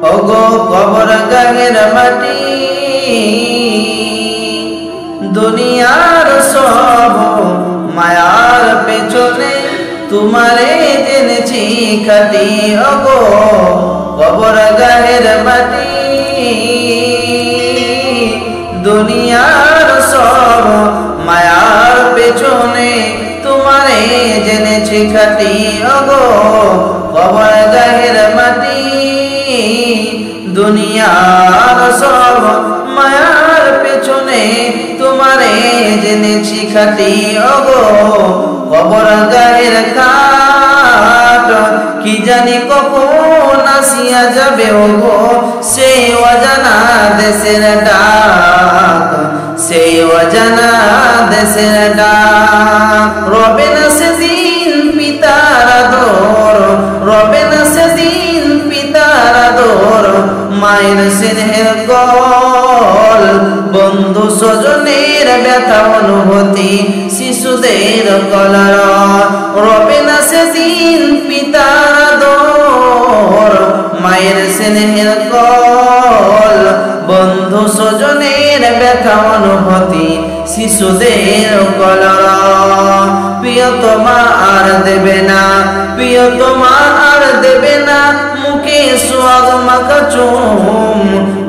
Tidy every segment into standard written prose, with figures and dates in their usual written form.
ওগো কবর গাহের মাটি দুনিয়ার সব মায়ার পেছনে তোমারে জেনেছি খাটি ওগো কবর গাহের মাটি দুনিয়ার সব মায়ার পেছনে তোমারে জেনেছি খাটি ওগো কবর গাহের মাটি দুনিয়ার সব মায়ার পেছনে তোমারে জেনেছি খাটি ওগো কবর গাহের খাট কি জানি কখন আসিয়া যাবে ওগো সেই অজানা দেশের ডাক সেই অজানা দেশের ডাক রবে না সেদিন পিতার আদর রবে না সেদিন পিতার আদর মায়ের স্নেহের গল বন্ধু স্বজনের ব্যথা অনুভূতি শিশুদের কলর রবে না সেদিন পিতার আদর মায়ের স্নেহের গল বন্ধু স্বজনের ব্যথা অনুভূতি শিশুদের কলর প্রিয়তমা আর দেবে না প্রিয়তমা আর দেবে না মুখে সোয়াগ মাখা চুম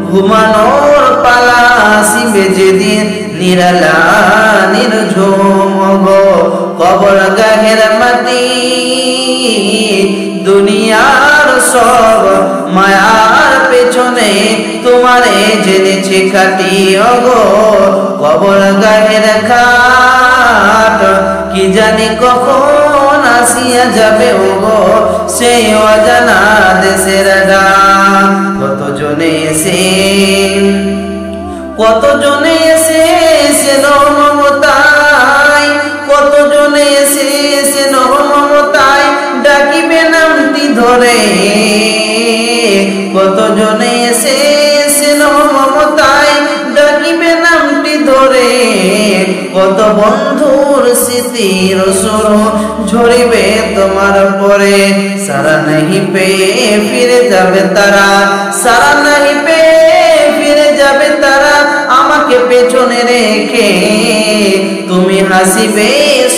ঘুমানোর পালা আসিবে যেদিন নিরালা নির্ঝুম গো কবর গাহের মাটি দুনিয়ার সব মায়ার পেছনে তোমারে জেনেছি খাটি ওগো কবর গাহের খাট কি জানি কখন আসিয়া যাবে ওগো সেই অজানা দেশের ডাক কতজনে এসে মমতায় কতজনে এসে মমতায় ডাকিবে নামটি ধরে কতজনে এসে মমতায় ডাকিবে নামটি ধরে কত বন্ধুর স্মৃতির সুর ঝরিবে তোমার পরে সারা নাহি পেয়ে ফিরে যাবে তারা সারা নাহি পেয়ে ফিরে যাবে তারা আমাকে পেছনে রেখে তুমি হাসিবে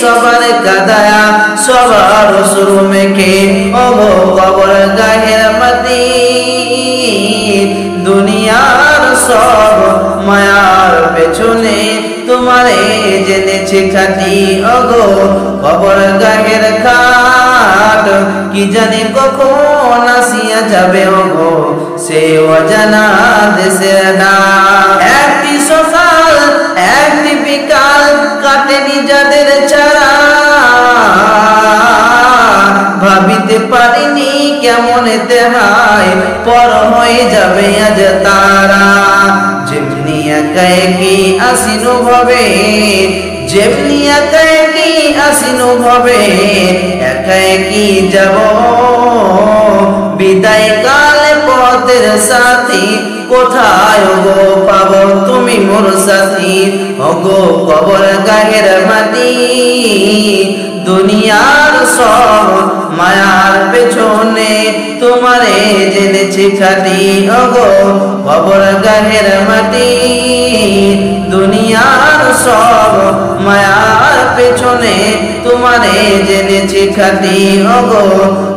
সবার কাদায়া সবার সুর মেখে ওগো কবর গাহের মাটি দুনিয়ার সব মায়ার পেছনে তোমারে জেনেছি খাটি ওগো কবর গাহের খাট কি জানি কখন আসিয়া যাবে ওগো সে অজানা দেশের ডাক একটি সকাল একটি বিকাল কাটেনি যাদের ছাড়া ভাবিতে পারিনি কেমন দেহায় পর হয়ে যাবে আজ তারা যেমনি একাই কি আসিনু ভবে যেমনি একাই কি আসিনু ভবে একাই কি যাব বিদায় কালে পথের সাথী কোথায় ওগো পাবো তুমি মোর সাথী ওগো কবর গাহের মাটি দুনিয়ার সব মায়ার পেছনে তোমারে জেনেছি খাটি ওগো কবর গাহের মাটি দুনিয়ার সব মায়ার পেছনে তোমারে জেনেছি খাটি ওগো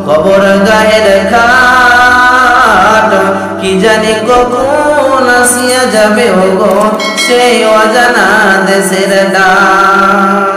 কবর গাহের খাট কি জানি কখন আসিয়া যাবে ওগো সেই অজানা দেশের ডাক।